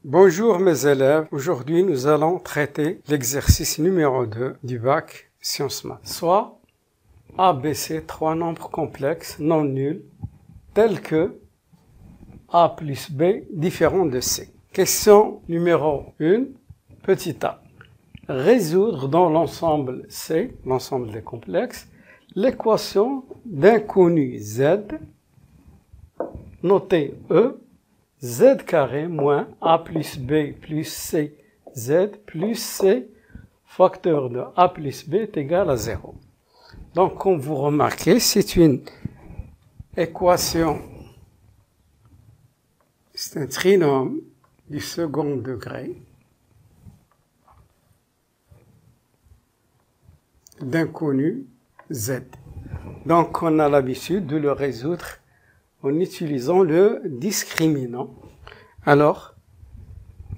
Bonjour mes élèves, aujourd'hui nous allons traiter l'exercice numéro 2 du bac Sciences Maths, soit A, B, C, trois nombres complexes non nuls, tels que A plus B différent de C. Question numéro 1, petit a. Résoudre dans l'ensemble C, l'ensemble des complexes, l'équation d'un connu Z, noté E, Z carré moins A plus B plus C, Z plus C, facteur de A plus B est égal à 0. Donc, comme vous remarquez, c'est une équation, c'est un trinôme du second degré d'un connu Z. Donc, on a l'habitude de le résoudre en utilisant le discriminant. Alors,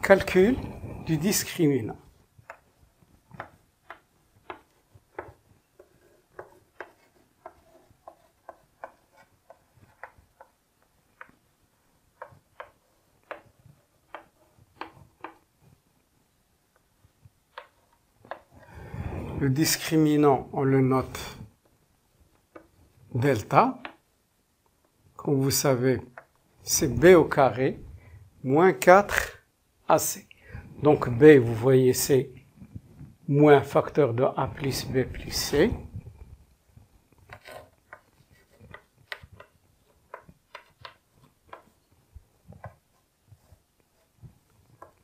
calcul du discriminant. Le discriminant, on le note delta. Comme vous savez, c'est B au carré moins 4 AC. Donc B, vous voyez, c'est moins facteur de A plus B plus C.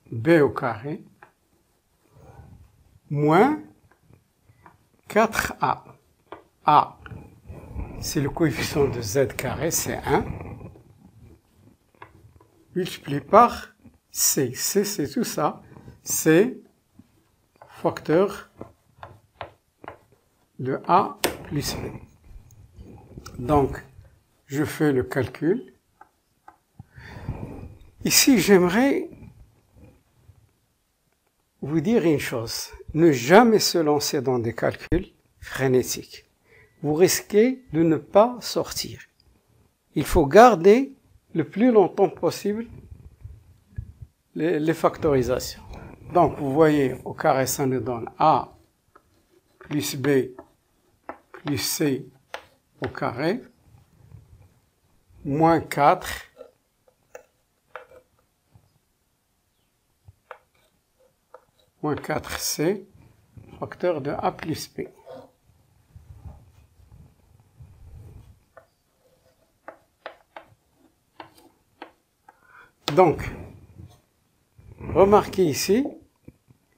B au carré moins 4A. A, c'est le coefficient de Z carré, c'est 1. Multiplié par C. C, c'est tout ça. C'est facteur de A plus B. Donc, je fais le calcul. Ici, j'aimerais vous dire une chose. Ne jamais se lancer dans des calculs frénétiques. Vous risquez de ne pas sortir. Il faut garder le plus longtemps possible les factorisations. Donc, vous voyez, au carré, ça nous donne A plus B plus C au carré, moins 4 moins 4C, facteur de A plus B. Donc, remarquez ici,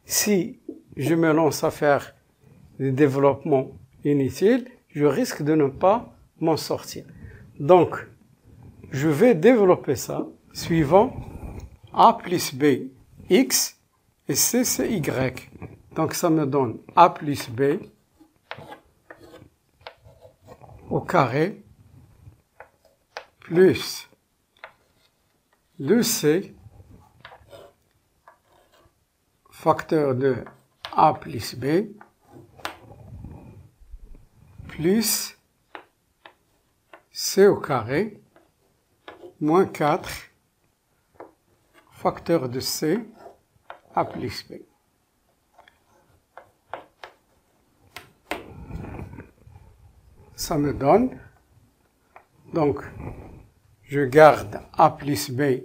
si je me lance à faire des développements inutiles, je risque de ne pas m'en sortir. Donc, je vais développer ça suivant A plus B, X, et C, c'est Y. Donc, ça me donne A plus B au carré plus 2C facteur de A plus B plus C au carré moins 4 facteur de C A plus B. Ça me donne, donc, je garde A plus B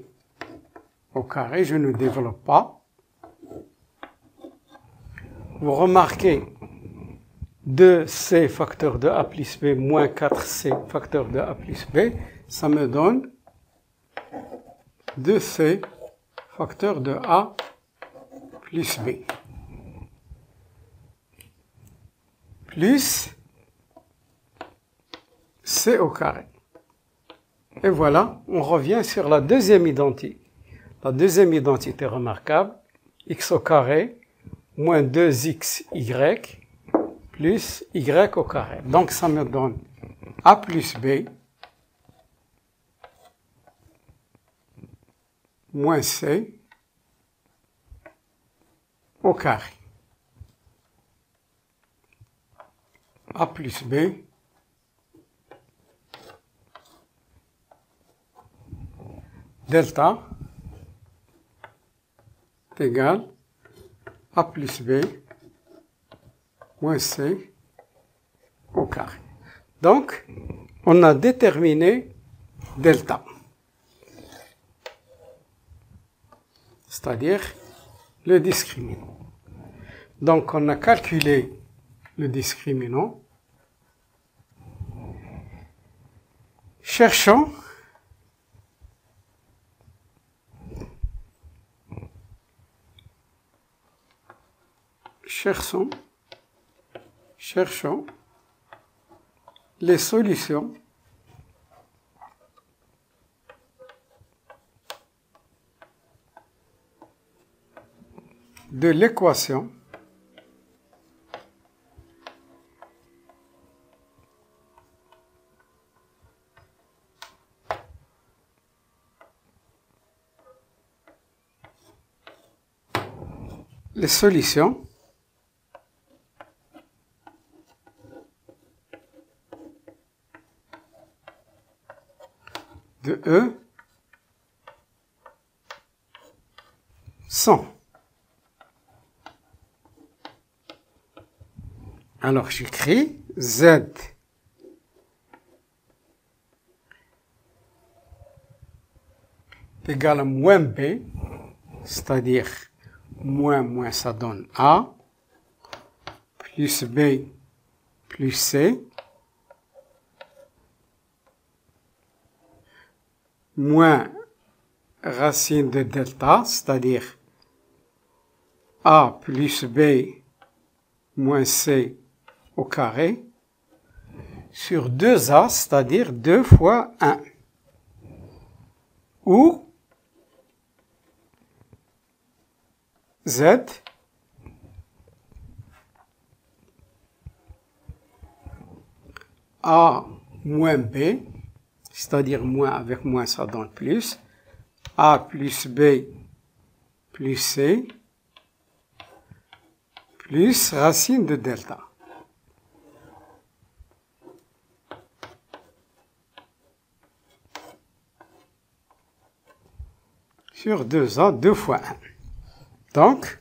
au carré, je ne développe pas. Vous remarquez 2C facteur de A plus B moins 4C facteur de A plus B, ça me donne 2C facteur de A plus B plus C au carré. Et voilà, on revient sur la deuxième identité. La deuxième identité remarquable, x au carré moins 2xy plus y au carré. Donc ça me donne A plus B moins C au carré. A plus B delta égale A plus B moins C au carré. Donc, on a déterminé delta, c'est-à-dire le discriminant. Donc, on a calculé le discriminant. Cherchons les solutions de l'équation de E sont. Alors j'écris Z égale à moins B, c'est-à-dire moins ça donne A, plus B plus C, moins racine de delta, c'est-à-dire A plus B moins C au carré, sur 2A, c'est-à-dire 2 fois 1, ou Z A moins B, c'est-à-dire moins avec moins ça donne plus, A plus B plus C, plus racine de delta. Sur 2A, 2 fois 1. Donc,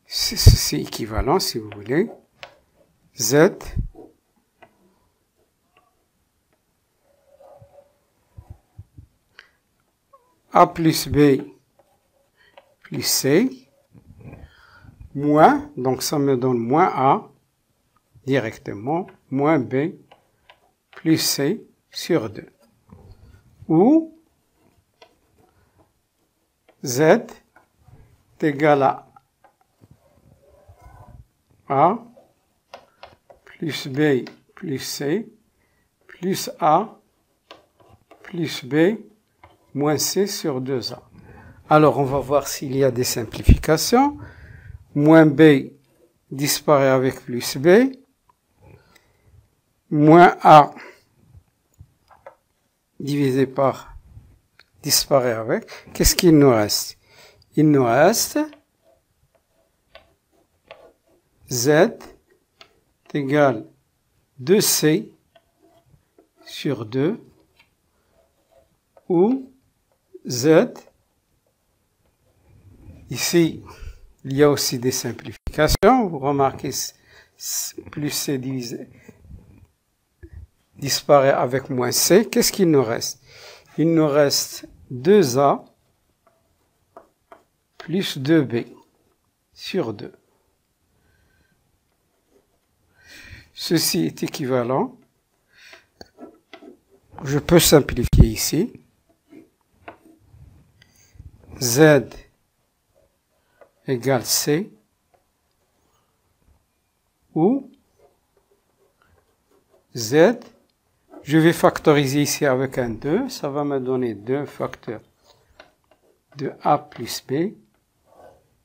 c'est équivalent, si vous voulez, Z A plus B plus C, moins, donc ça me donne moins A, directement, moins B plus C sur 2. Ou Z est égal à A plus B plus C plus A plus B moins C sur 2A. Alors, on va voir s'il y a des simplifications. Moins B disparaît avec plus B. Moins A divisé par disparaît avec. Qu'est-ce qu'il nous reste? Il nous reste Z égale 2C sur 2 ou Z, ici, il y a aussi des simplifications. Vous remarquez, plus C disparaît avec moins C. Qu'est-ce qu'il nous reste? Il nous reste 2A plus 2B sur 2. Ceci est équivalent. Je peux simplifier ici. Z égale C ou Z, je vais factoriser ici avec un 2, ça va me donner 2 facteurs de A plus B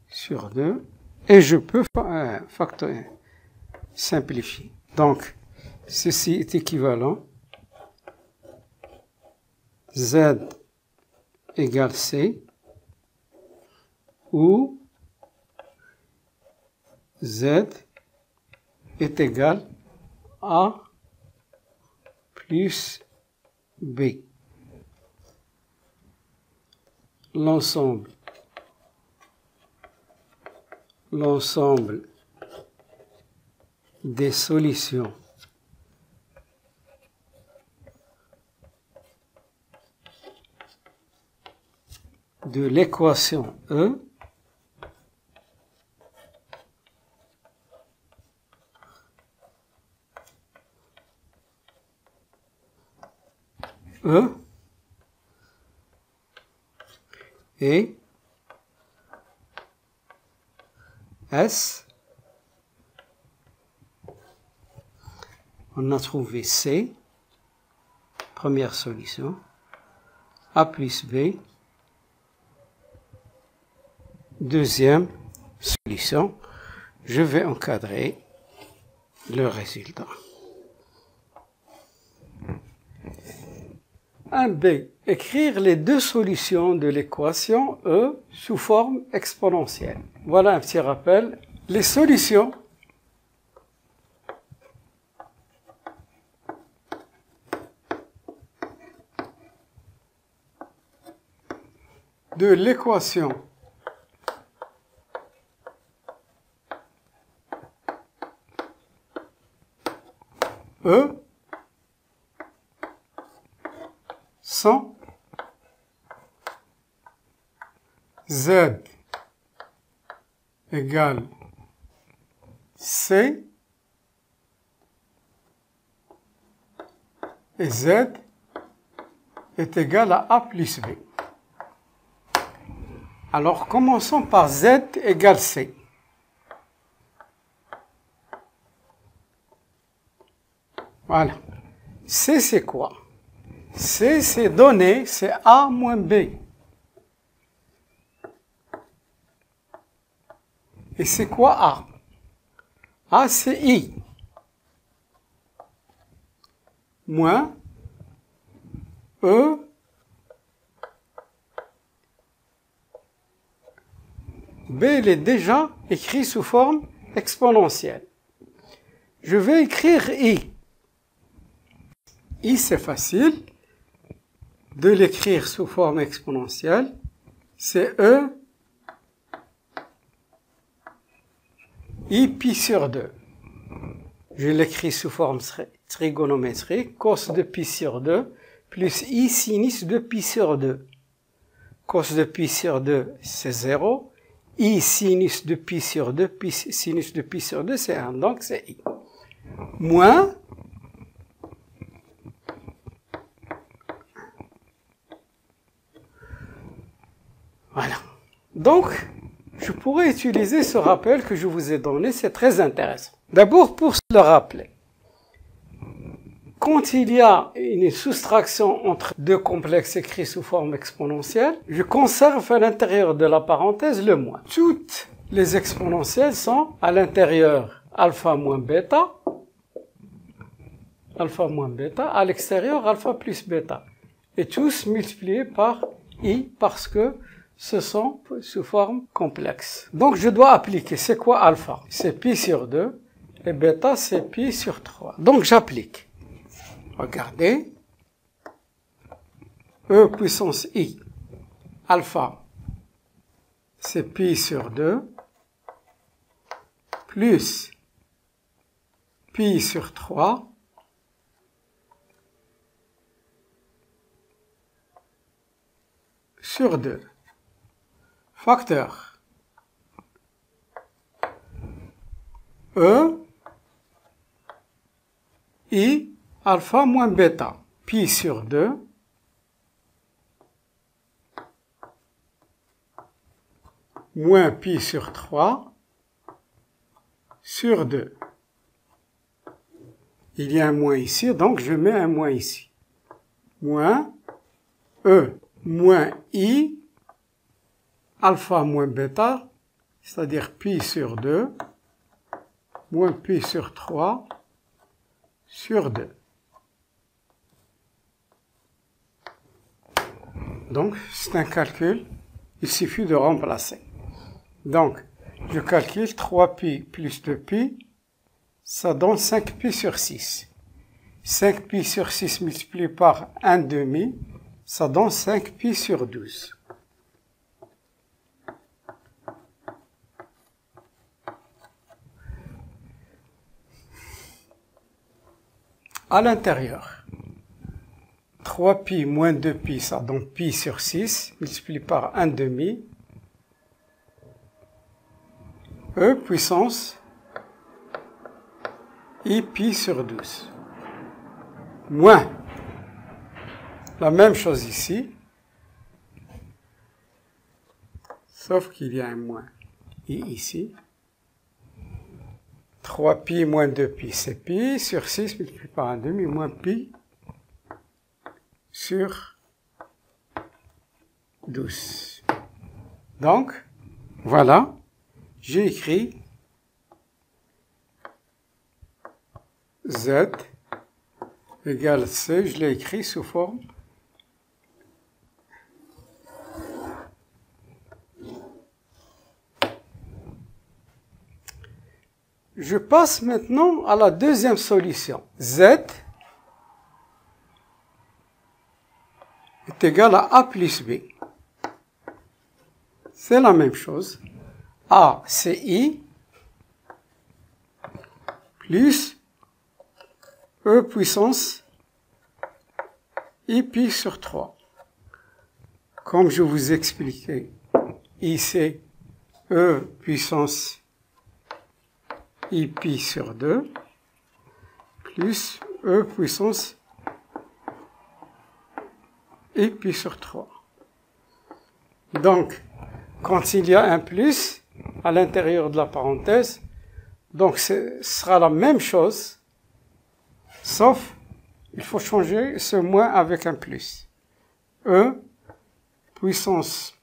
sur 2 et je peux simplifier. Donc, ceci est équivalent. Z égale C où Z est égal à plus B. L'ensemble l'ensemble des solutions de l'équation E et S, on a trouvé C, première solution, A plus B, deuxième solution. Je vais encadrer le résultat. 1b. Écrire les deux solutions de l'équation E sous forme exponentielle. Voilà un petit rappel. Les solutions de l'équation E sont Z égale C et Z est égal à A plus B. Alors commençons par Z égale C. Voilà. C c'est quoi? C c'est donné, c'est A moins B. Et c'est quoi A? A c'est I. Moins E B, il est déjà écrit sous forme exponentielle. Je vais écrire I. I, c'est facile de l'écrire sous forme exponentielle. C'est E I pi sur 2. Je l'écris sous forme trigonométrique. Cos de pi sur 2 plus I sinus de pi sur 2. Cos de pi sur 2, c'est 0. I sinus de pi sur 2, sinus de pi sur 2, c'est 1. Donc, c'est I. Moins voilà. Donc, je pourrais utiliser ce rappel que je vous ai donné, c'est très intéressant. D'abord, pour se le rappeler, quand il y a une soustraction entre deux complexes écrits sous forme exponentielle, je conserve à l'intérieur de la parenthèse le moins. Toutes les exponentielles sont à l'intérieur alpha moins bêta, à l'extérieur alpha plus bêta, et tous multipliés par I parce que ce sont sous forme complexe. Donc je dois appliquer, c'est quoi alpha? C'est pi sur 2, et bêta c'est pi sur 3. Donc j'applique. Regardez, E puissance I, alpha, c'est pi sur 2, plus pi sur 3, sur 2. Facteur E, I, alpha moins bêta, pi sur 2, moins pi sur 3, sur 2. Il y a un moins ici, donc je mets un moins ici. Moins E, moins I, alpha moins bêta, c'est-à-dire pi sur 2, moins pi sur 3, sur 2. Donc, c'est un calcul, il suffit de remplacer. Donc, je calcule 3pi plus 2pi, ça donne 5pi sur 6. 5pi sur 6 multiplié par 1/2, ça donne 5pi sur 12. à l'intérieur. 3pi moins 2pi, ça donne pi sur 6, multiplié par 1 demi. E puissance I pi sur 12. Moins. La même chose ici. Sauf qu'il y a un moins. I ici. 3pi moins 2pi, c'est pi sur 6 multiplié par 1 demi moins pi sur 12. Donc, voilà, j'ai écrit Z égale C, je l'ai écrit sous forme Je passe maintenant à la deuxième solution. Z est égal à A plus B. C'est la même chose. A, c'est I, plus E puissance I pi sur 3. Comme je vous expliquais, I, c'est E puissance I pi sur 2, plus E puissance I pi sur 3. Donc, quand il y a un plus à l'intérieur de la parenthèse, donc ce sera la même chose, sauf il faut changer ce moins avec un plus. E puissance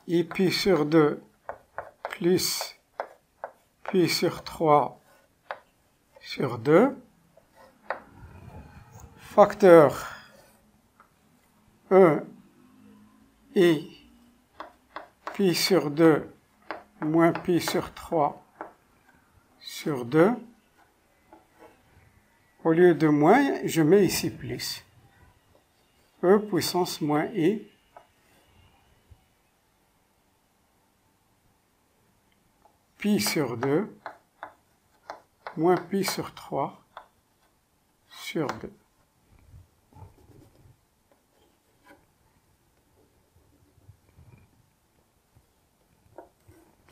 I pi sur 2 plus pi sur 3 sur 2, facteur E I pi sur 2 moins pi sur 3 sur 2. Au lieu de moins, je mets ici plus. E puissance moins I pi sur 2 moins pi sur 3 sur 2.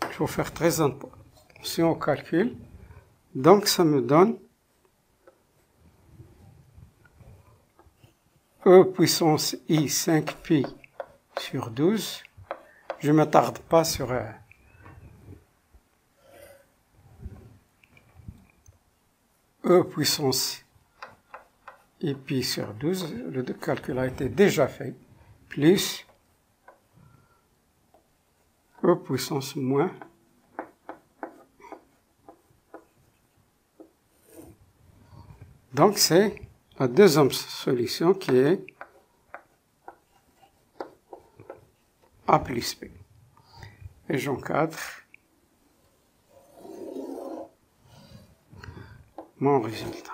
Il faut faire très attention au calcul. Donc ça me donne E puissance I 5pi sur 12. Je ne m'attarde pas sur E puissance I pi sur 12, le calcul a été déjà fait, plus E puissance moins donc c'est la deuxième solution qui est A plus B. Et j'encadre mon résultat.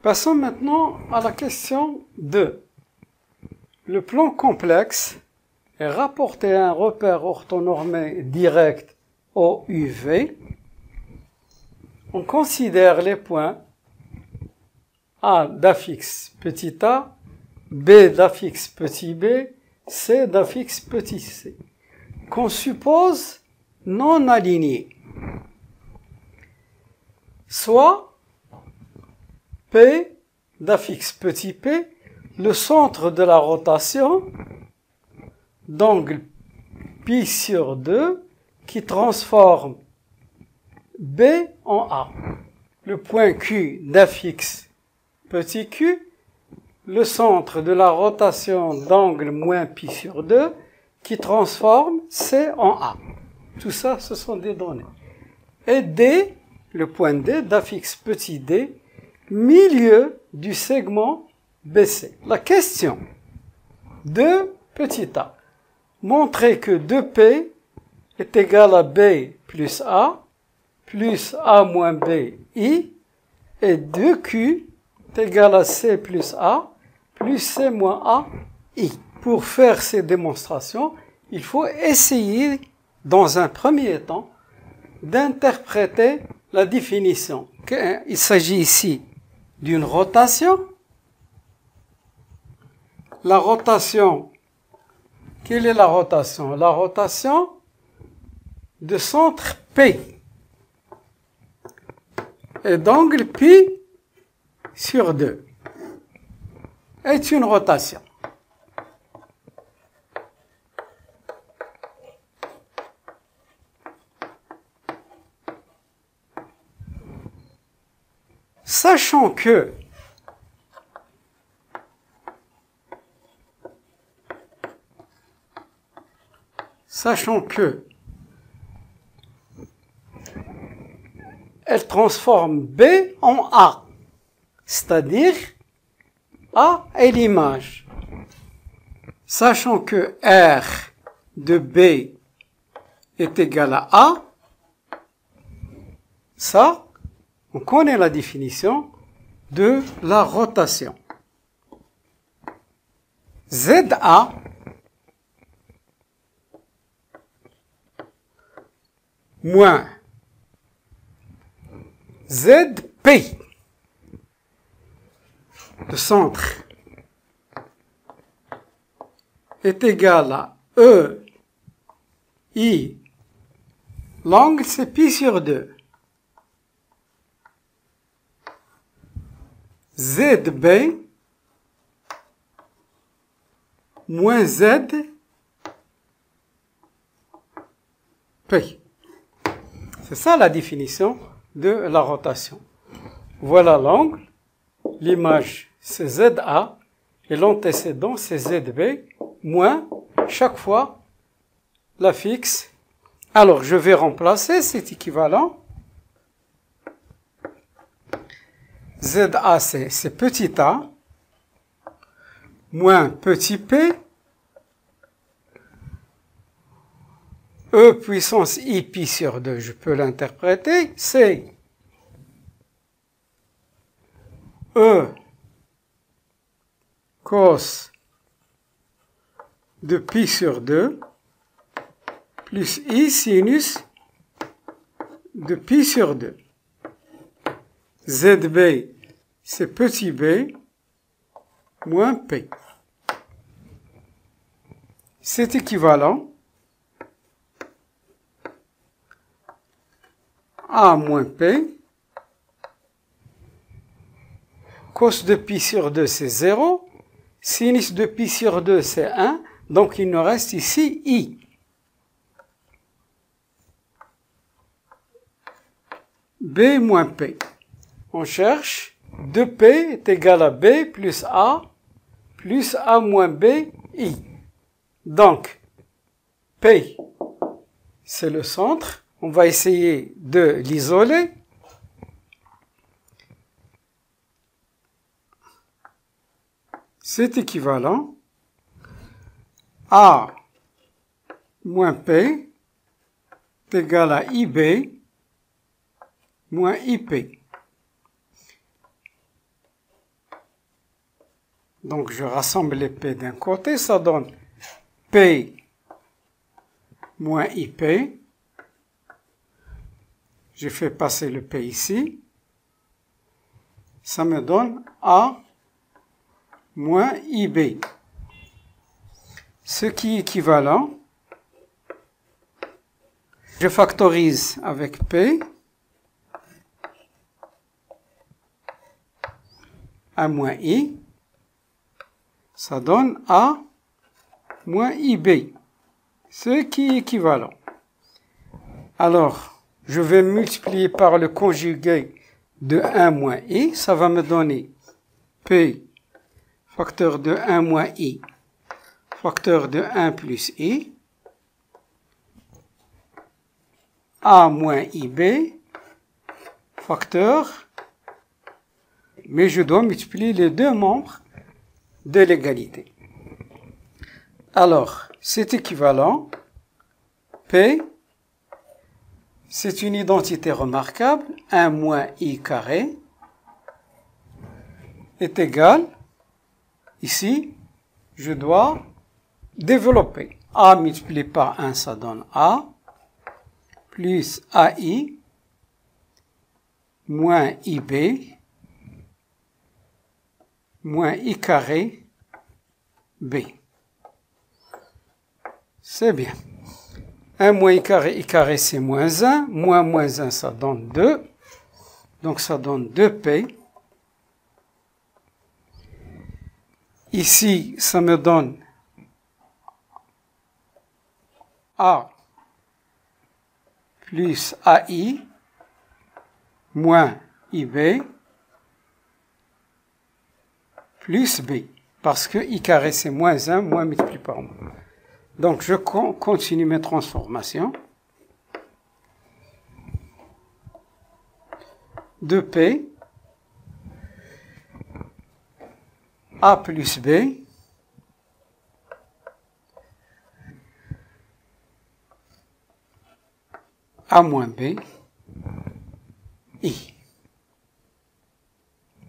Passons maintenant à la question 2. Le plan complexe est rapporté à un repère orthonormé direct OUV. On considère les points A d'affixe petit a, B d'affixe petit b, C d'affixe petit c, qu'on suppose non alignés. Soit P d'affixe petit p, le centre de la rotation d'angle pi sur 2 qui transforme B en A. Le point Q d'affixe petit q, le centre de la rotation d'angle moins pi sur 2 qui transforme C en A. Tout ça, ce sont des données. Et D, le point D d'affixe petit d, milieu du segment BC. La question de petit a. Montrer que 2P est égal à B plus A moins B, I, et 2Q est égal à C plus A plus C moins A, I. Pour faire ces démonstrations, il faut essayer, dans un premier temps, d'interpréter la définition Il s'agit ici d'une rotation. La rotation, quelle est la rotation? La rotation de centre P et d'angle pi sur 2 est une rotation. Sachant que elle transforme B en A, c'est-à-dire A est l'image. Sachant que R de B est égal à A, ça, on connaît la définition de la rotation. ZA moins ZP, le centre, est égal à E, I, l'angle c'est pi sur 2. ZB moins ZP. C'est ça la définition de la rotation. Voilà l'angle, l'image c'est ZA et l'antécédent c'est ZB moins chaque fois la fixe. Alors je vais remplacer cet équivalent. ZA c'est petit a moins petit p, E puissance I pi sur 2, je peux l'interpréter, c'est E cos de pi sur 2 plus I sinus de pi sur 2. ZB, c'est petit b moins p. C'est équivalent A moins P, cos de pi sur 2 c'est 0, sinus de pi sur 2 c'est 1, donc il nous reste ici I. B moins P. On cherche 2P est égal à B plus A moins B, I. Donc, P, c'est le centre. On va essayer de l'isoler. C'est équivalent. A moins P est égal à IB moins IP. Donc, je rassemble les P d'un côté, ça donne P moins IP. Je fais passer le P ici. Ça me donne A moins IB. Ce qui est équivalent, je factorise avec P. A moins I. Ça donne A moins IB. Ce qui est équivalent. Alors, je vais multiplier par le conjugué de 1 moins I. Ça va me donner P facteur de 1 moins I facteur de 1 plus I. A moins IB facteur. Mais je dois multiplier les deux membres de l'égalité. Alors, c'est équivalent. P, c'est une identité remarquable. 1 moins I carré est égal. Ici, je dois développer. A multiplié par 1, ça donne A, plus AI, moins IB moins I carré B. C'est bien. 1 moins I carré c'est moins 1. Moins 1, ça donne 2. Donc ça donne 2P. Ici, ça me donne A plus AI moins IB plus B. Parce que I carré c'est moins 1, moins multiplié par moins. Donc je continue mes transformations. 2P A plus B A moins B I.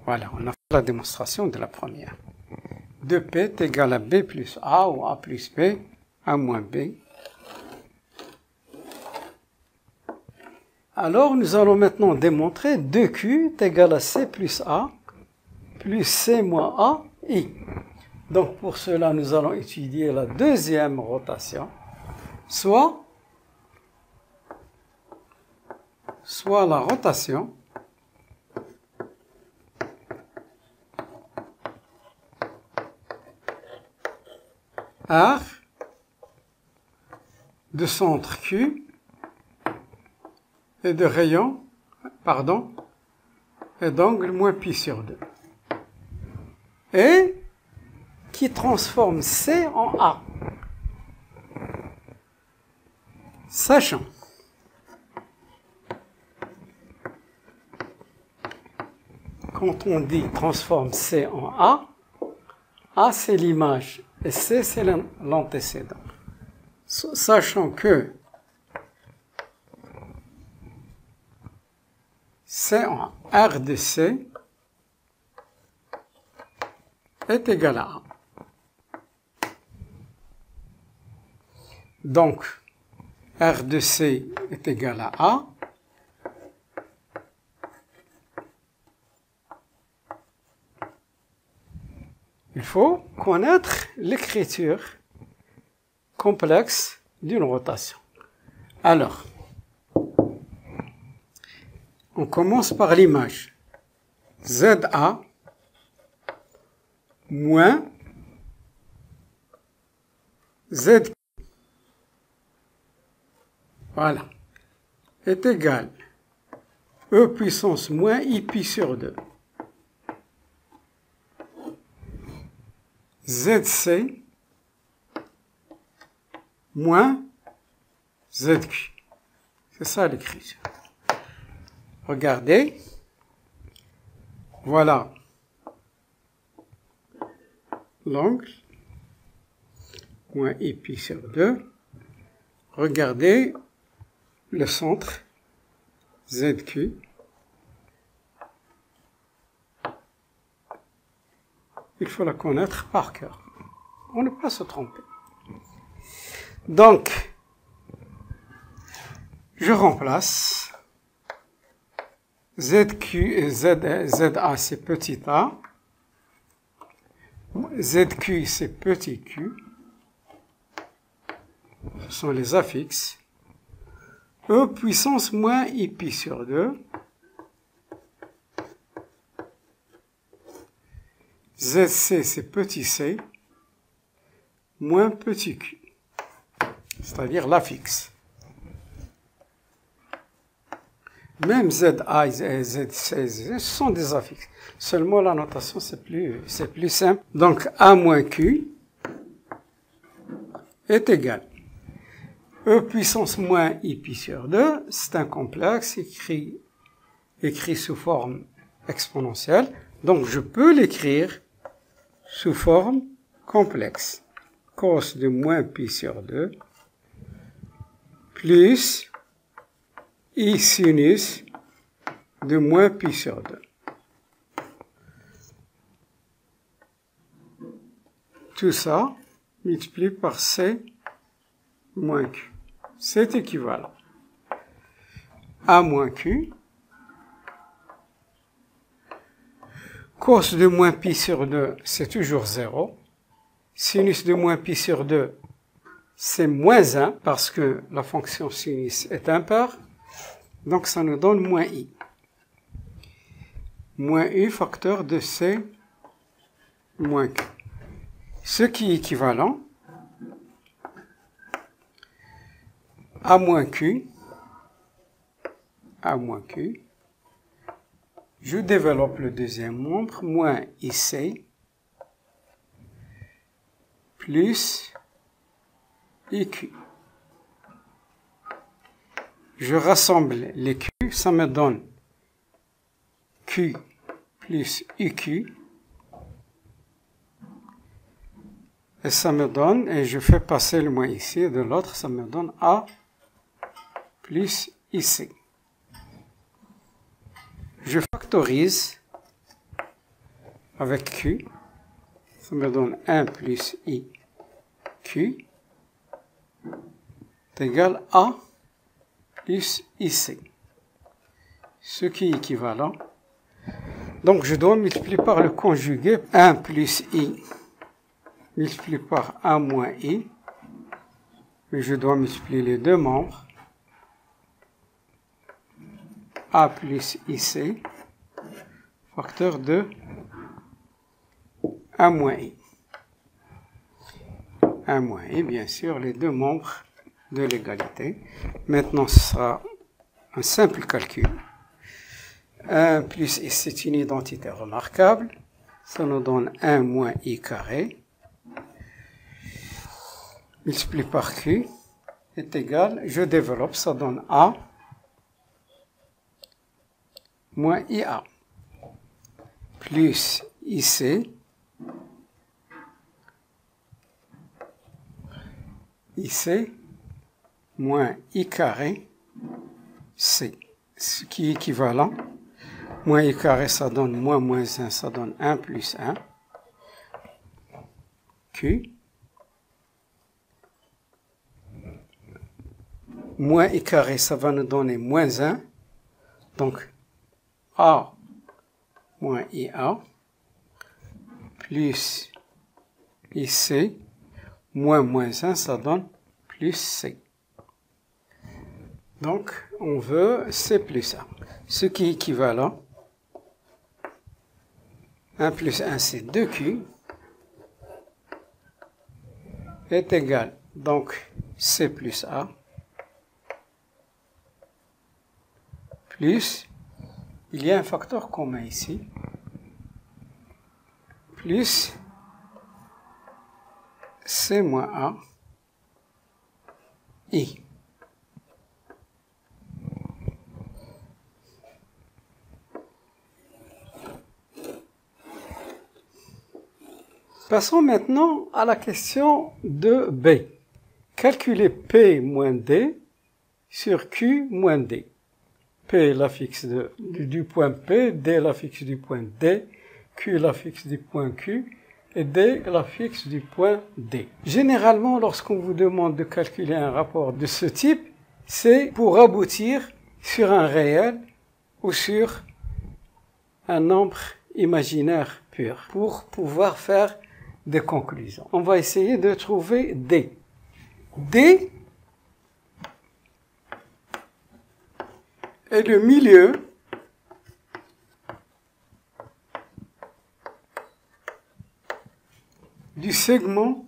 Voilà, on a fait la démonstration de la première. 2P est égal à B plus A ou A plus B, A moins B. Alors, nous allons maintenant démontrer 2Q est égal à C plus A plus C moins A, I. Donc, pour cela, nous allons étudier la deuxième rotation, soit la rotation R de centre Q et de rayon, et d'angle moins pi sur 2. Et qui transforme C en A. Sachant quand on dit transforme C en A c'est l'image et C c'est l'antécédent. Sachant que C en R de C est égal à A. Donc, R de C est égal à A. Il faut connaître l'écriture complexe d'une rotation. Alors, on commence par l'image. ZA moins ZQ. Voilà. Est égal E puissance moins I pi sur 2. ZC moins ZQ. C'est ça l'écriture. Regardez. Voilà l'angle moins I pi sur 2. Regardez le centre ZQ. Il faut la connaître par cœur. On ne peut pas se tromper. Donc, je remplace ZQ et ZA, c'est petit a. ZQ, c'est petit q. Ce sont les affixes. E puissance moins I pi sur 2. ZC, c'est petit c, moins petit q, c'est-à-dire l'affixe. Même ZA et ZC, ce sont des affixes. Seulement la notation, c'est plus simple. Donc, A moins Q est égal. E puissance moins I pi sur 2, c'est un complexe écrit sous forme exponentielle. Donc, je peux l'écrire sous forme complexe. Cos de moins pi sur 2 plus I sinus de moins pi sur 2. Tout ça multiplié par C moins Q. C'est équivalent. A moins Q Cos de moins pi sur 2, c'est toujours 0. Sinus de moins pi sur 2, c'est moins 1, parce que la fonction sinus est impair. Donc ça nous donne moins i. Moins u facteur de c moins q. Ce qui est équivalent à moins q, je développe le deuxième membre, moins ic, plus iq. Je rassemble les q, ça me donne q plus iq, et ça me donne, et je fais passer le moins ici, et de l'autre, ça me donne a plus ic. Je factorise avec q, ça me donne 1 plus i q est égal à plus ic, ce qui est équivalent. Donc je dois multiplier par le conjugué 1 plus i multiplié par 1 moins i, et je dois multiplier les deux membres, a plus ic, facteur de 1 moins i. 1 moins i, bien sûr, les deux membres de l'égalité. Maintenant, ce sera un simple calcul. 1 plus i, c'est une identité remarquable. Ça nous donne 1 moins i carré, multiplié par q, est égal, je développe, ça donne a moins ia, plus ic, moins i carré c, ce qui est équivalent. Moins i carré, ça donne moins 1, ça donne 1 plus 1, q, moins i carré, ça va nous donner moins 1, donc a moins ia, plus ic, moins 1, ça donne plus c. Donc, on veut c plus a, ce qui est équivalent. 1 plus 1, c'est 2q, est égal, donc, c plus a, plus, il y a un facteur commun ici, plus c moins a, i. Passons maintenant à la question de B. Calculer P moins D sur Q moins D. P est l'affixe du point P, D est l'affixe du point D, Q est l'affixe du point Q, et D est l'affixe du point D. Généralement, lorsqu'on vous demande de calculer un rapport de ce type, c'est pour aboutir sur un réel ou sur un nombre imaginaire pur, pour pouvoir faire des conclusions. On va essayer de trouver D. D est le milieu du segment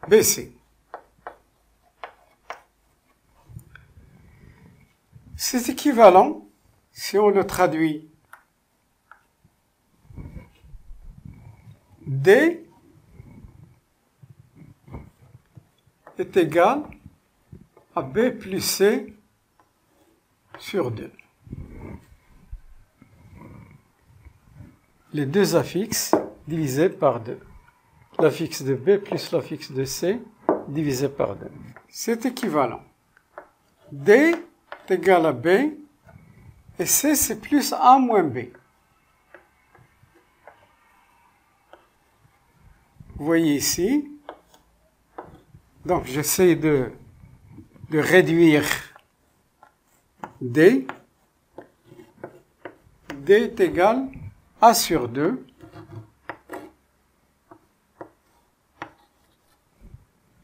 BC. C'est équivalent, si on le traduit, D est égal à B plus C sur 2. Les deux affixes divisés par 2. L'affixe de B plus l'affixe de C divisé par 2. C'est équivalent. D est égal à B et C c'est plus A moins B. Vous voyez ici, donc j'essaie de réduire D. D est égal à A sur 2.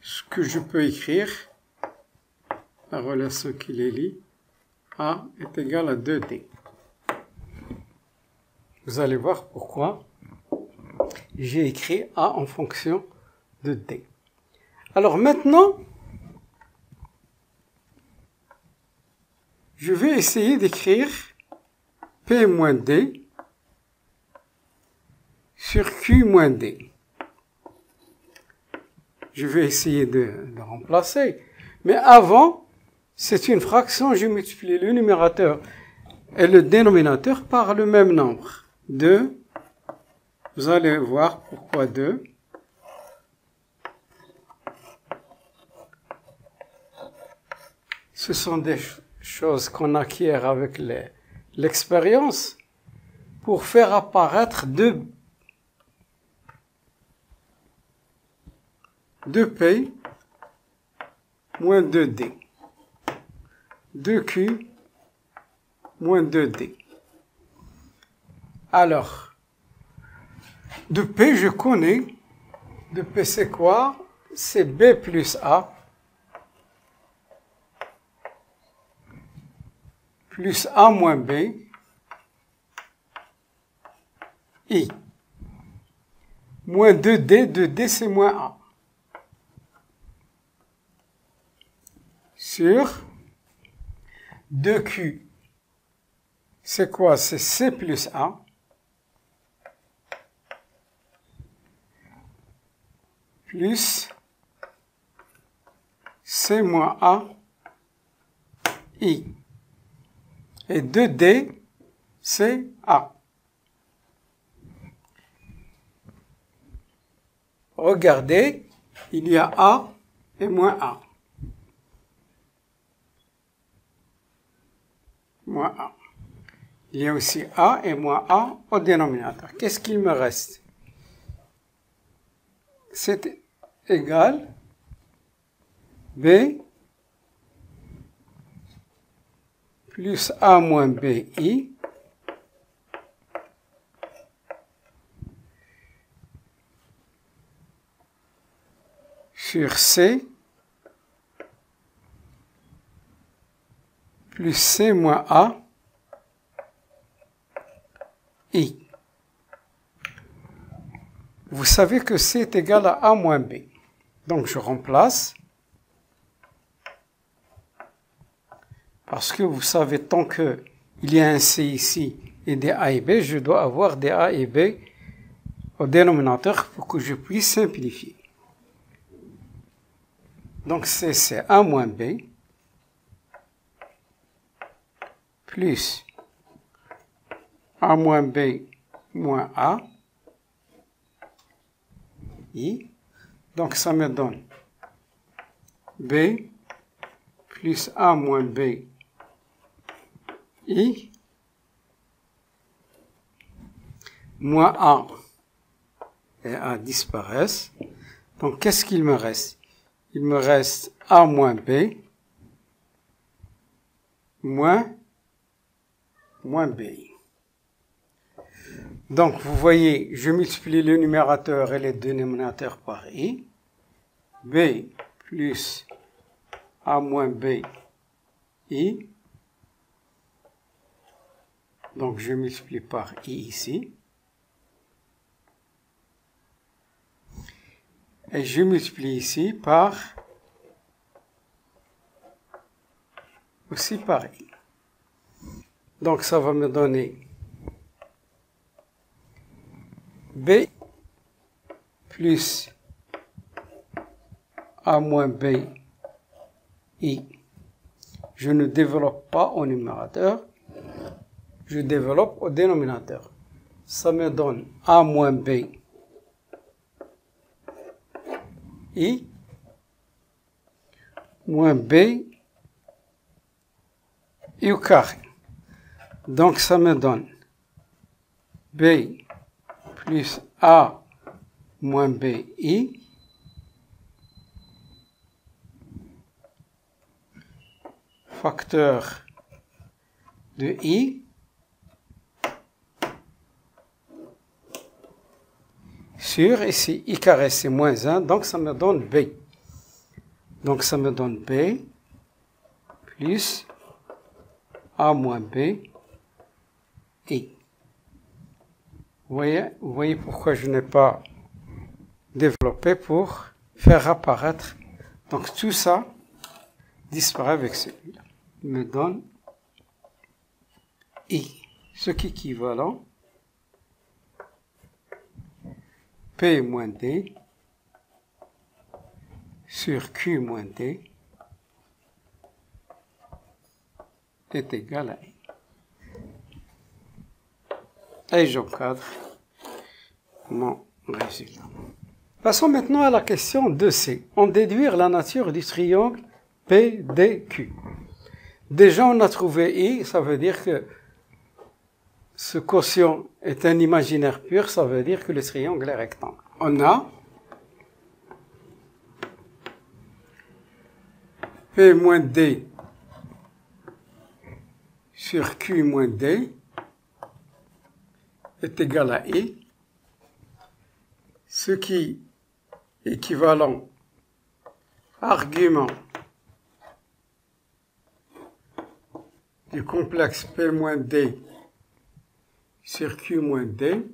Ce que je peux écrire, la relation qui les lie, A est égal à 2D. Vous allez voir pourquoi j'ai écrit A en fonction de D. Alors maintenant, je vais essayer d'écrire P moins D sur Q moins D. Je vais essayer de remplacer. Mais avant, c'est une fraction, je multiplie le numérateur et le dénominateur par le même nombre. 2, vous allez voir pourquoi 2. Ce sont des choses qu'on acquiert avec l'expérience pour faire apparaître 2P moins 2D. 2Q moins 2D. Alors, 2P, je connais. 2P, c'est quoi? C'est B plus A plus A moins B I. Moins 2D, 2D, c'est moins A. Sur 2Q. C'est quoi? C'est C plus A plus C moins A I. Et 2D, c'est A. Regardez, il y a A et moins A. Moins A. Il y a aussi A et moins A au dénominateur. Qu'est-ce qu'il me reste? C'est égal B plus A moins BI sur C plus C moins A I. Vous savez que C est égal à A moins B. Donc je remplace. Parce que vous savez, tant qu'il y a un C ici et des A et B, je dois avoir des A et B au dénominateur pour que je puisse simplifier. Donc C, c'est A moins B plus A moins B moins A I. Donc ça me donne B plus A moins B I moins A et A disparaissent. Donc qu'est-ce qu'il me reste? Il me reste A moins B moins BI. Donc vous voyez, je multiplie le numérateur et le dénominateur par I. B plus A moins B I. Donc je multiplie par I ici. Et je multiplie ici par aussi par I. Donc ça va me donner B plus A moins B I. Je ne développe pas au numérateur, je développe au dénominateur. Ça me donne A moins B I moins B I au carré. Donc ça me donne B plus A moins B I facteur de I sur, ici, I carré c'est moins 1, donc ça me donne B. Donc ça me donne B plus A moins B, I. Vous voyez pourquoi je n'ai pas développé pour faire apparaître. Donc tout ça disparaît avec celui-là. Il me donne I, ce qui est équivalent P moins D sur Q moins D est égal à I. Et j'encadre mon résultat. Passons maintenant à la question 2C. En déduire la nature du triangle PDQ. Déjà, on a trouvé I, ça veut dire que ce quotient est un imaginaire pur, ça veut dire que le triangle est rectangle. On a P moins D sur Q moins D est égal à I, ce qui est équivalent argument du complexe P moins D sur Q moins D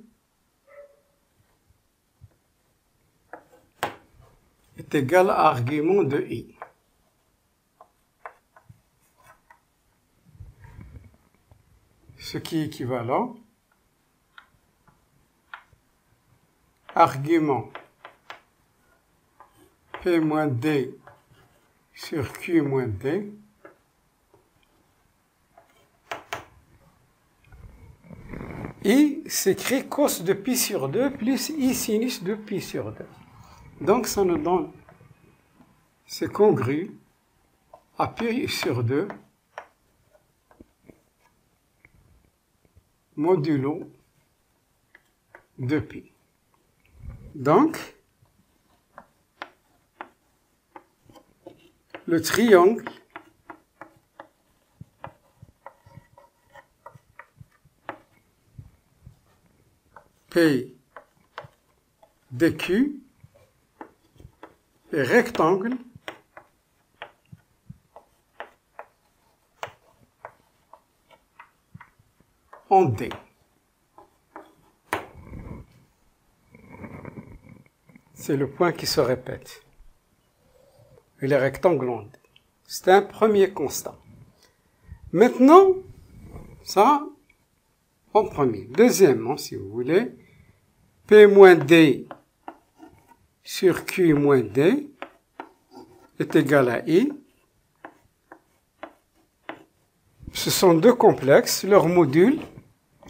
est égal à argument de I. Ce qui est équivalent argument P moins D sur Q moins D I s'écrit cos de pi sur 2 plus I sinus de pi sur 2. Donc ça nous donne, c'est congru à pi sur 2 modulo de pi. Donc, le triangle P DQ est rectangle en D. C'est le point qui se répète. Il est rectangle en D. C'est un premier constat. Maintenant, ça, en premier. Deuxièmement, si vous voulez, P moins D sur Q moins D est égal à I. Ce sont deux complexes, leurs modules,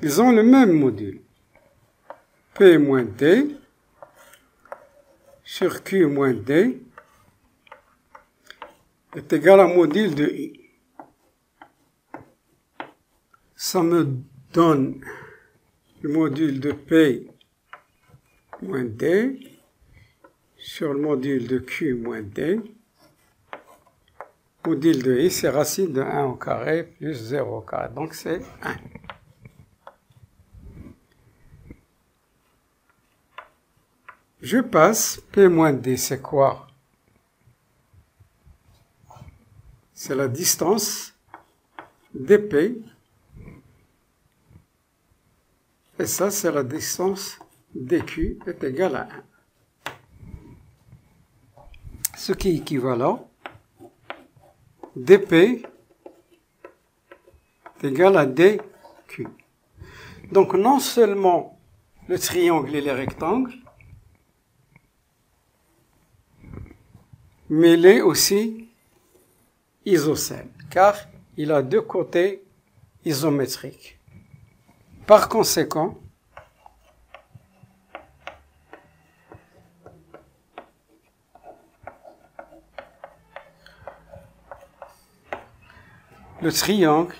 ils ont le même module. P moins D sur Q moins D est égal à module de I. Ça me donne le module de P moins D sur le module de Q moins D. Module de I, c'est racine de 1 au carré plus 0 au carré. Donc c'est 1. Je passe, P moins D, c'est quoi? C'est la distance dP. Et ça, c'est la distance dQ est égale à 1. Ce qui est équivalent, dP est égal à dQ. Donc, non seulement le triangle et les rectangles, mais il est aussi isocèle, car il a deux côtés isométriques. Par conséquent, le triangle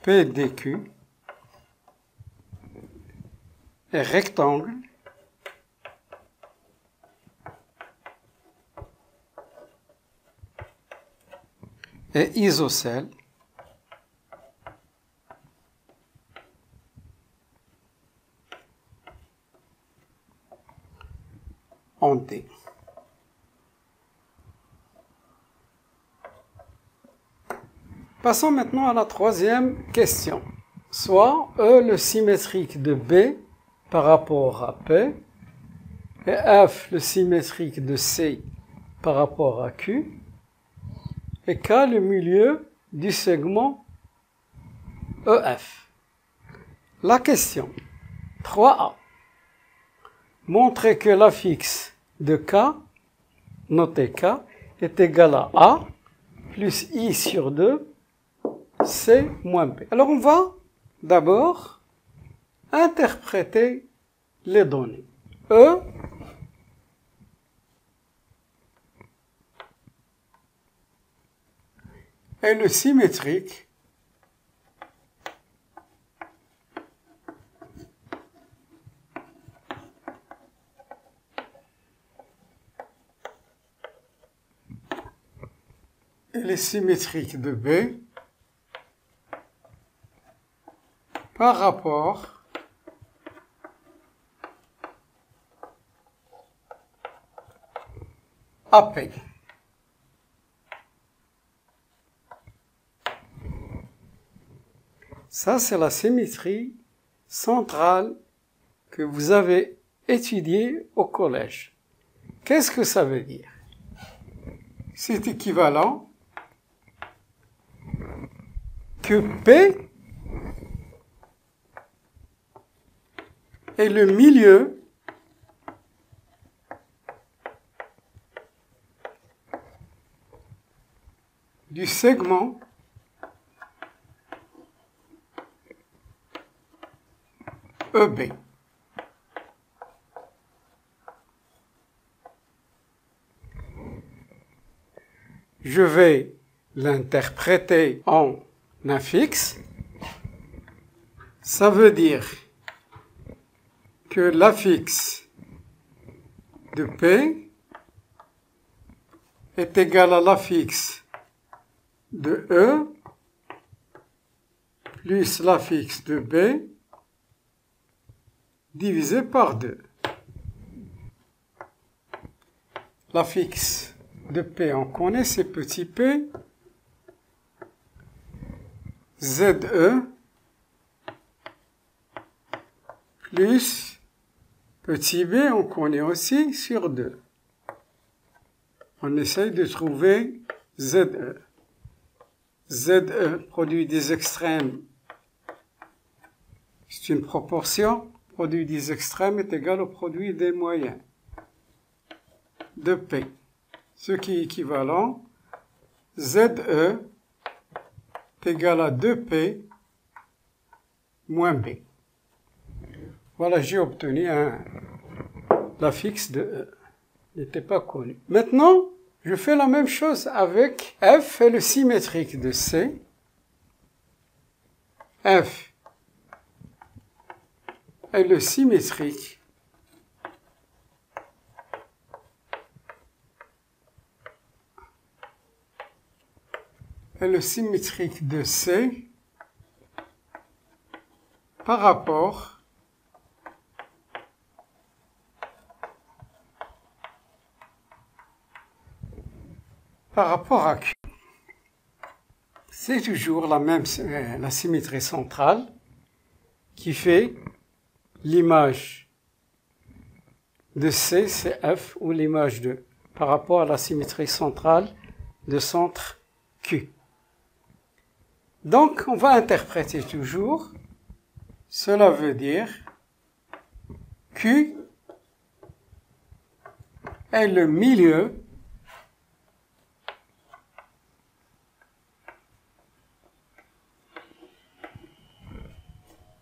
PDQ est rectangle est isocèle en D. Passons maintenant à la troisième question. Soit E le symétrique de B par rapport à P et F le symétrique de C par rapport à Q et K le milieu du segment EF. La question 3A. Montrez que l'affixe de K, notez K, est égal à A plus I sur 2 C moins B. Alors on va d'abord interpréter les données. E est le symétrique de B par rapport à P. Ça, c'est la symétrie centrale que vous avez étudiée au collège. Qu'est-ce que ça veut dire? C'est équivalent que P est le milieu du segment EB. Je vais l'interpréter en affixe. Ça veut dire que l'affixe de P est égal à l'affixe de E plus l'affixe de B divisé par 2. L'affixe de P, on connaît, c'est petit p, ZE plus petit b, on connaît aussi, sur 2. On essaye de trouver ZE. ZE, produit des extrêmes, c'est une proportion. Produit des extrêmes est égal au produit des moyens de P. Ce qui est équivalent, ZE est égal à 2P moins B. Voilà, j'ai obtenu l'affixe de E. Il n'était pas connu. Maintenant, je fais la même chose avec F et le symétrique de C. F est le symétrique de C par rapport à Q. C'est toujours la symétrie centrale qui fait l'image de C, c'est F, ou l'image de par rapport à la symétrie centrale de centre Q. Donc, on va interpréter toujours. Cela veut dire Q est le milieu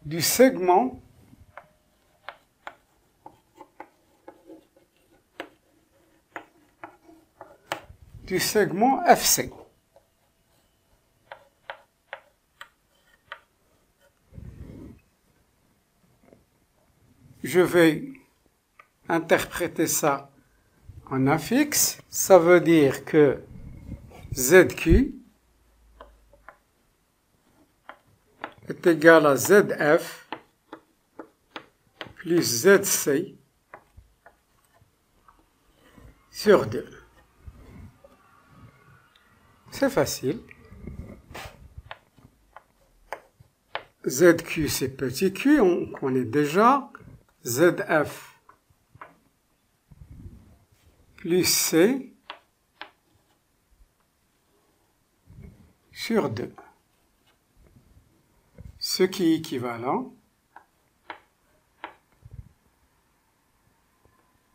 du segment FC. Je vais interpréter ça en affixe. Ça veut dire que ZQ est égal à ZF plus ZC sur 2. C'est facile. ZQ, c'est petit q, on connaît déjà. ZF plus C sur 2. Ce qui est équivalent.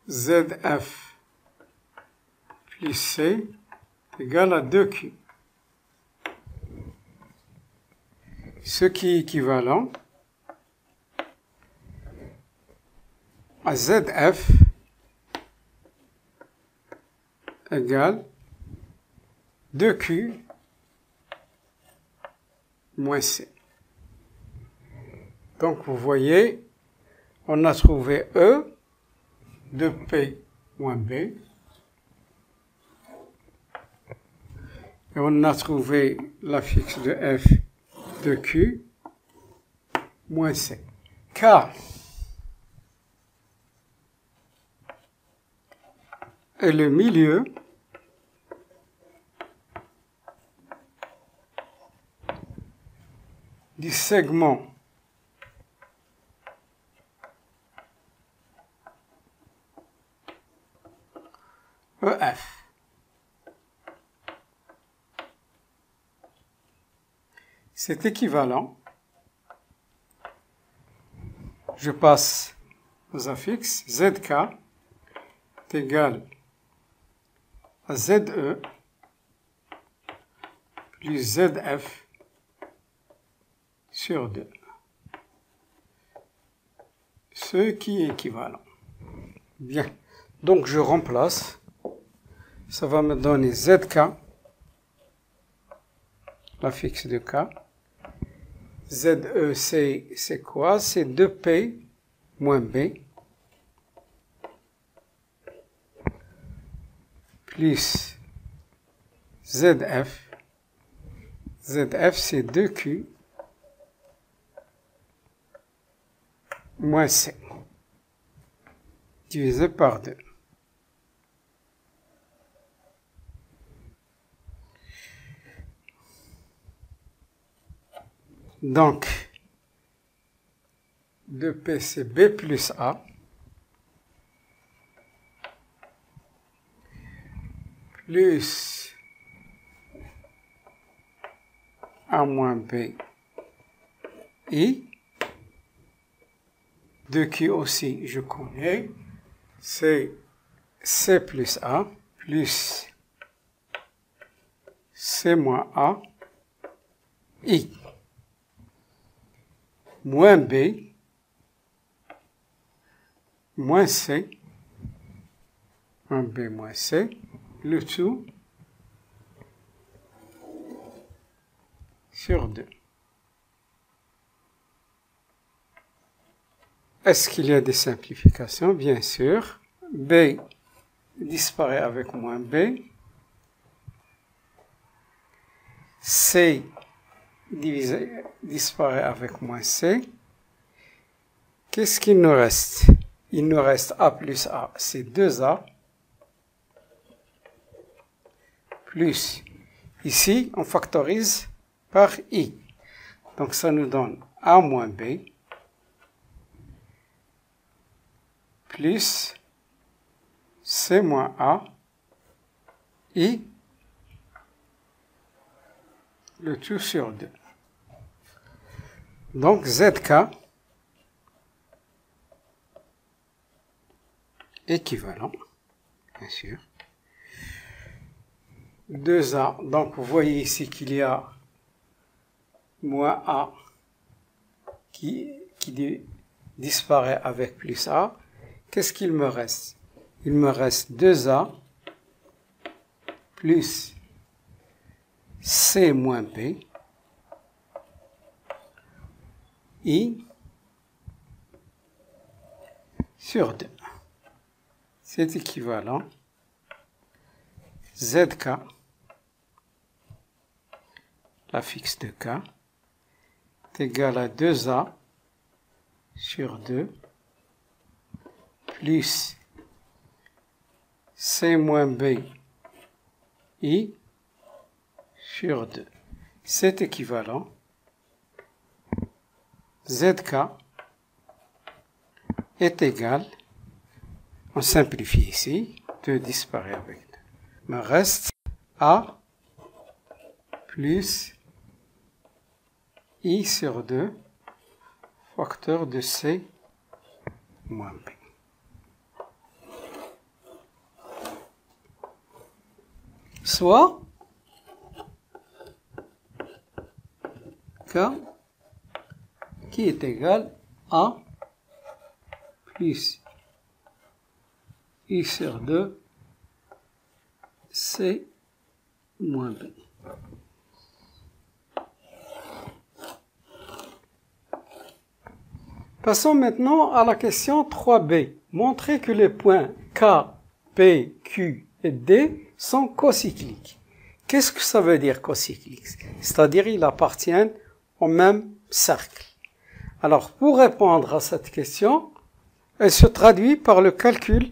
ZF plus C égale à 2Q. Ce qui est équivalent à ZF égale 2Q moins C. Donc vous voyez, on a trouvé E de P moins B. Et on a trouvé la fixe de F de Q moins C. K est le milieu du segment EF. C'est équivalent. Je passe aux affixes. ZK est égal à ZE plus ZF sur 2. Ce qui est équivalent. Bien. Donc je remplace. Ça va me donner ZK, la fixe de K. ZE, c'est quoi? C'est 2P moins B plus ZF. ZF, c'est 2Q moins C divisé par 2. Donc, 2P, c'est B plus A, plus A moins B, I. 2Q aussi, je connais, c'est C plus A, plus C moins A, I. Moins B, moins C, 1B moins C, le tout sur 2. Est-ce qu'il y a des simplifications? Bien sûr. B disparaît avec moins B. C disparaît avec moins C. Qu'est-ce qu'il nous reste? Il nous reste A plus A, c'est 2A. Plus, ici, on factorise par I. Donc ça nous donne A moins B. Plus C moins A. I. Le tout sur 2. Donc ZK équivalent, bien sûr. 2A, donc vous voyez ici qu'il y a moins A qui disparaît avec plus A. Qu'est-ce qu'il me reste? Il me reste 2A plus C moins B, I sur 2. C'est équivalent. ZK, la fixe de K, est égal à 2A sur 2 plus C moins B I sur 2. C'est équivalent. ZK est égal, on simplifie ici, 2 disparaît avec 2. Me reste A plus I sur 2, facteur de C moins B. Soit K qui est égal à plus I sur 2 C moins B. Passons maintenant à la question 3b. Montrez que les points K, P, Q et D sont cocycliques. Qu'est-ce que ça veut dire cocyclique? C'est-à-dire ils appartiennent au même cercle. Alors pour répondre à cette question, elle se traduit par le calcul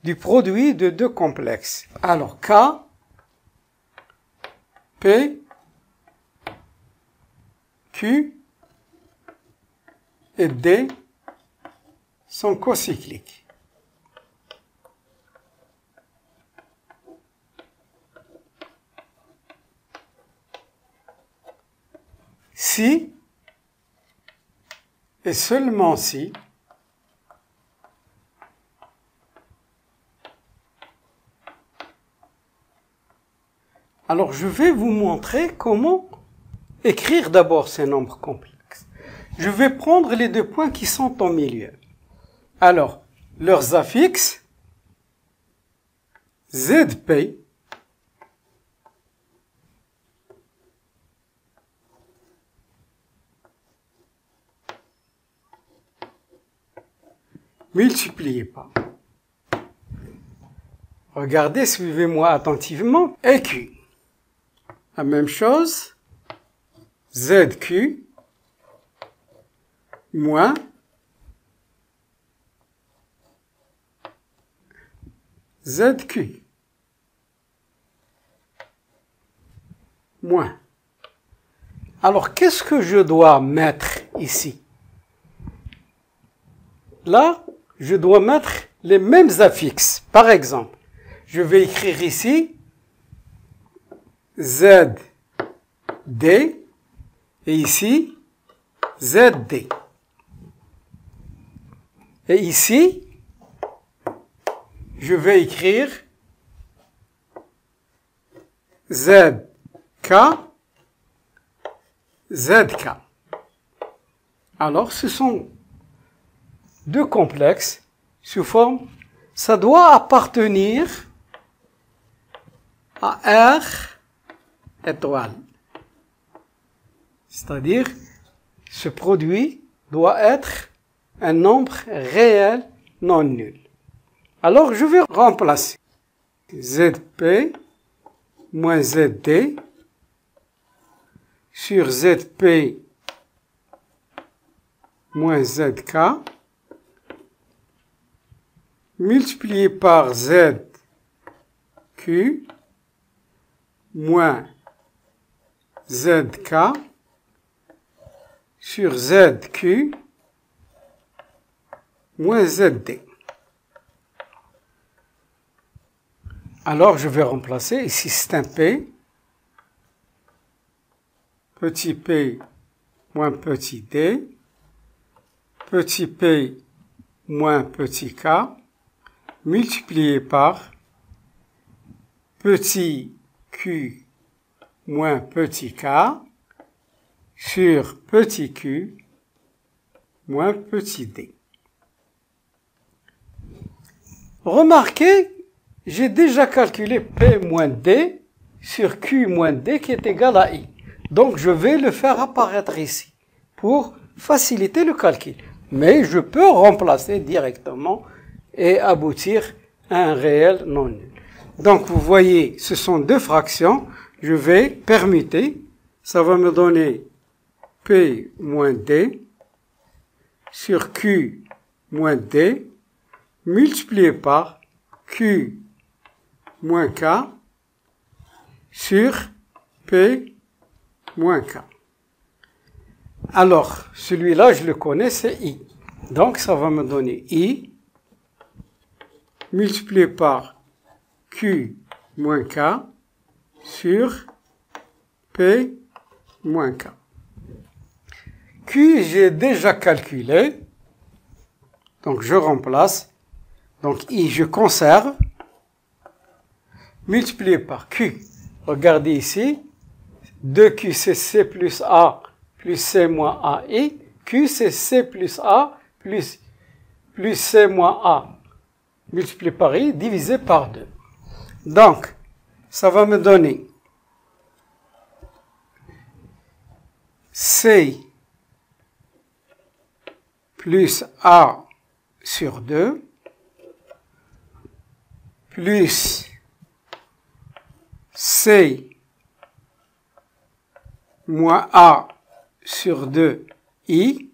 du produit de deux complexes. Alors K, P, Q et D sont cocycliques. Si et seulement si alors je vais vous montrer comment écrire d'abord ces nombres complexes. Je vais prendre les deux points qui sont au milieu. Alors, leurs affixes, ZP, multiplié par. Regardez, suivez-moi attentivement. Et Q. La même chose. ZQ moins ZQ moins. Alors, qu'est-ce que je dois mettre ici? Là, je dois mettre les mêmes affixes. Par exemple, je vais écrire ici ZD et ici ZD. Et ici, je vais écrire ZK, ZK. Alors, ce sont deux complexes sous forme, ça doit appartenir à R étoile. C'est-à-dire, ce produit doit être un nombre réel non nul. Alors, je vais remplacer ZP moins ZD sur ZP moins ZK multiplié par ZQ moins ZK sur ZQ moins ZD. Alors, je vais remplacer, ici c'est un P, petit p moins petit d, petit p moins petit k, multiplié par petit q moins petit k sur petit q moins petit d. Remarquez, j'ai déjà calculé P moins D sur Q moins D qui est égal à I. Donc, je vais le faire apparaître ici pour faciliter le calcul. Mais je peux remplacer directement et aboutir à un réel non nul. Donc, vous voyez, ce sont deux fractions. Je vais permuter. Ça va me donner P moins D sur Q moins D multiplié par Q moins K sur P moins K. Alors, celui-là, je le connais, c'est I. Donc, ça va me donner I multiplié par Q moins K sur P moins K. Q, j'ai déjà calculé. Donc, je remplace. Donc, I, je conserve. Multiplié par Q. Regardez ici. 2Q, c'est C plus A plus C moins A. I. Q, c'est C plus A plus C moins A. Multiplié par I, divisé par 2. Donc, ça va me donner C plus A sur 2 plus C moins A sur 2 I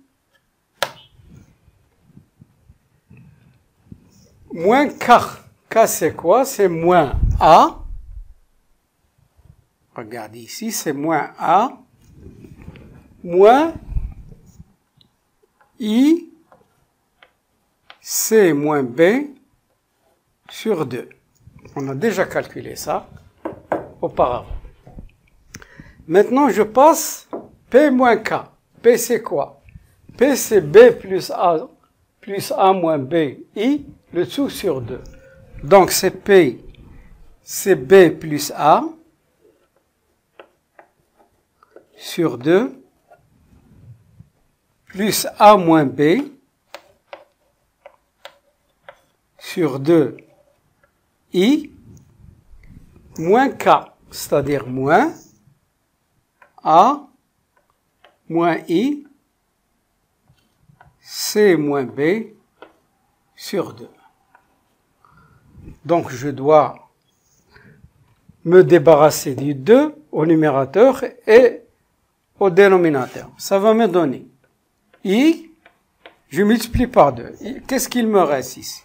moins K. K c'est quoi? C'est moins A. Regardez ici, c'est moins A moins I C moins B sur 2. On a déjà calculé ça auparavant. Maintenant, je passe P moins K. P, c'est quoi? P, c'est B plus A moins B, I, le tout sur 2. Donc, c'est P, c'est B plus A sur 2, plus A moins B sur 2, I, moins K, c'est-à-dire moins A moins I, C moins B sur 2. Donc, je dois me débarrasser du 2 au numérateur et au dénominateur. Ça va me donner I, je multiplie par 2. Qu'est-ce qu'il me reste ici?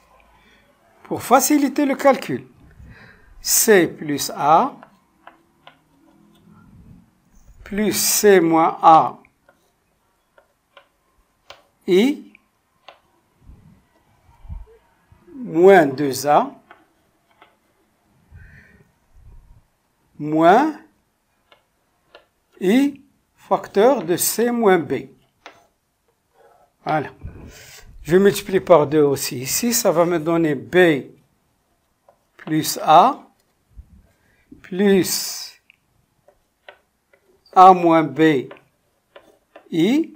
Pour faciliter le calcul, C plus A plus C moins A I moins 2A moins I facteur de C moins B. Voilà. Je multiplie par 2 aussi ici, ça va me donner B plus A plus A moins B I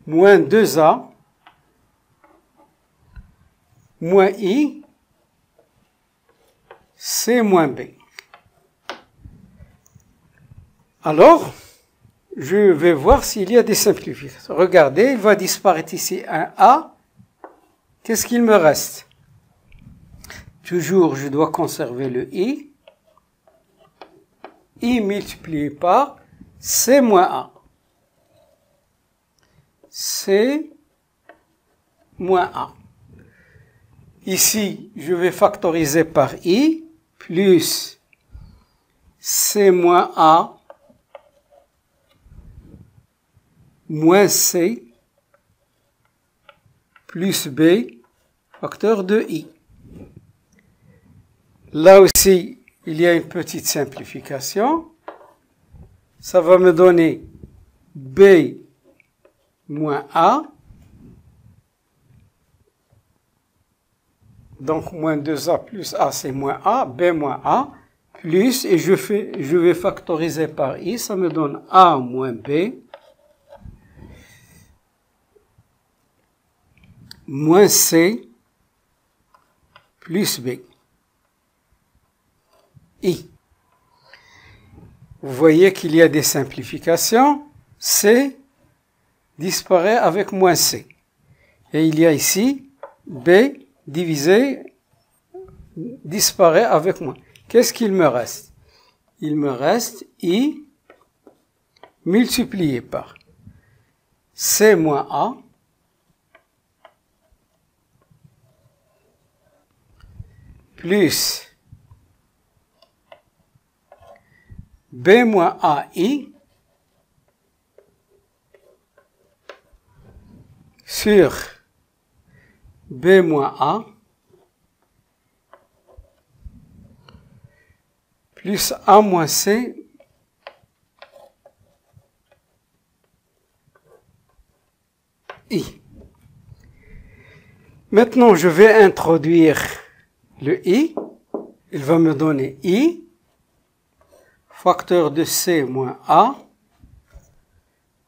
moins 2A moins I C moins B. Alors, je vais voir s'il y a des simplifications. Regardez, il va disparaître ici un A. Qu'est-ce qu'il me reste? Toujours, je dois conserver le I. I multiplié par C moins A. C moins A. Ici, je vais factoriser par I plus C moins A moins C plus B facteur de I. Là aussi, il y a une petite simplification. Ça va me donner B moins A. Donc, moins 2A plus A, c'est moins A. B moins A. Plus, et je vais factoriser par I. Ça me donne A moins B. Moins C plus B. I. Vous voyez qu'il y a des simplifications. C disparaît avec moins C. Et il y a ici B divisé disparaît avec moins. Qu'est-ce qu'il me reste? Il me reste I multiplié par C moins A plus B moins AI sur B moins A plus A moins C I. Maintenant, je vais introduire le I. Il va me donner I, facteur de C moins A,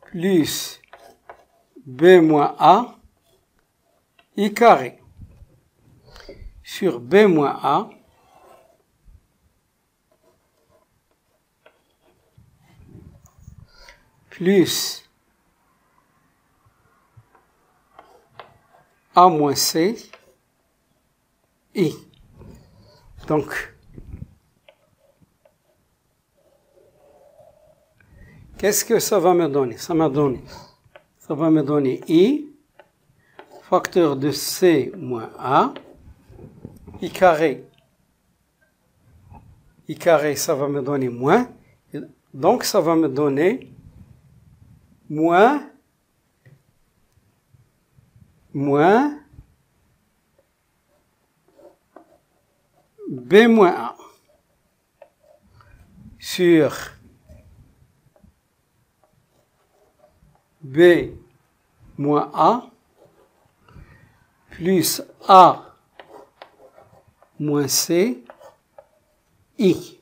plus B moins A, I carré, sur B moins A, plus A moins C, I. Donc, qu'est-ce que ça va me donner? Ça va me donner I, facteur de C moins A, I carré. I carré, ça va me donner moins. Donc, ça va me donner moins B moins A sur B moins A plus A moins C I.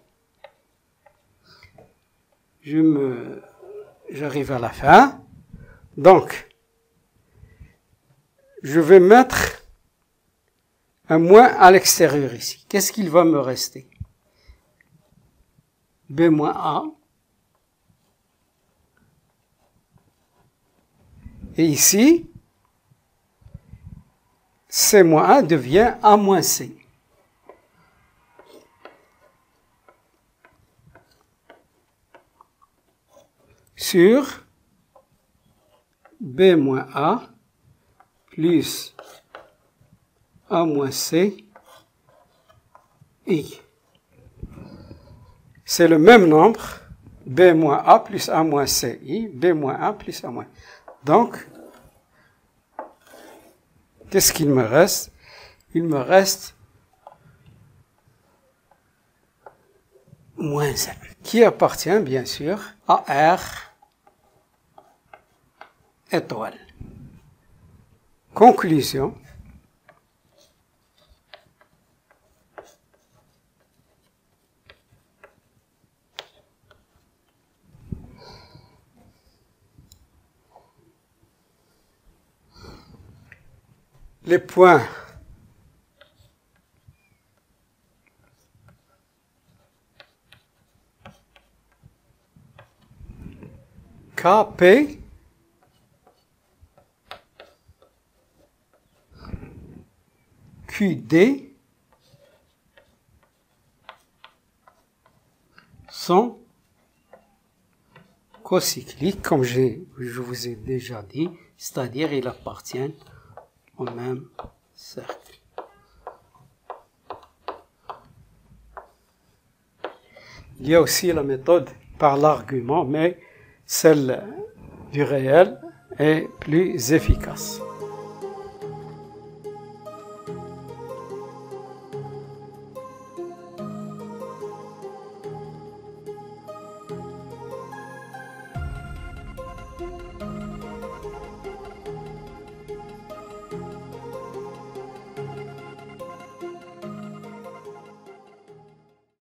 J'arrive à la fin. Donc, je vais mettre un moins à l'extérieur ici. Qu'est-ce qu'il va me rester? B moins A. Et ici, C moins A devient A moins C. Sur B moins A plus A moins C I. C'est le même nombre, B moins A plus A moins C I, B moins A plus A moins. Donc, qu'est-ce qu'il me reste? Il me reste moins 1, qui appartient bien sûr à R étoile. Conclusion. Les points KP QD sont cocycliques, comme je vous ai déjà dit, c'est-à-dire ils appartiennent au même cercle. Il y a aussi la méthode par l'argument, mais celle du réel est plus efficace.